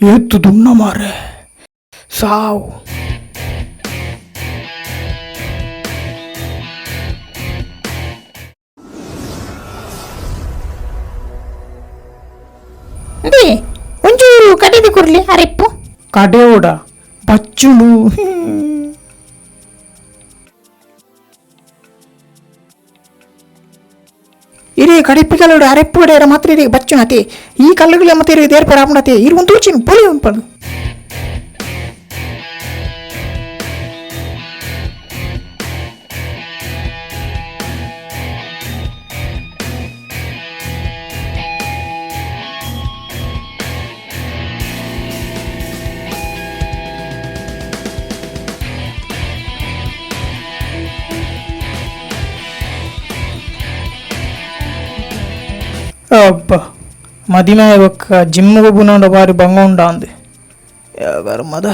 ಎತ್ತುದುನ್ನ ಮಾರೆ ಸಾವು. ಅದೇ ಒಂಚೂರು ಕಡಿದು ಕೊಡ್ಲಿ ಅರೆಪ್ಪು. ಕಡೆಯೋಡ ಬಚ್ಚುಡು. ಇರೇ ಕಡಿಪಿಗಳು ಅರೆಪ್ಪು ಕಡೆ ಮಾತ್ರ ಇರೇ ಬಚ್ಚು ನತೆ ಈ ಕಲ್ಲುಗಳ ಮತ್ತೆ ಇರೋ ದೇರ್ ಪರ ಆಪಣತೆ ಇರು ಒಂದು ತೂಚಿನ ಪೊಲಿ ಉಂಪದು. ಅಬ್ಬ ಮದಿಮೆ ಒಕ್ಕ ಜಿಮ್ಮಿಗೆ ಬುನಾಂಡ ಬಾರಿ ಬಂಗ ಉಂಡ ಅಂದೆ ಯಾವಾರ ಮದ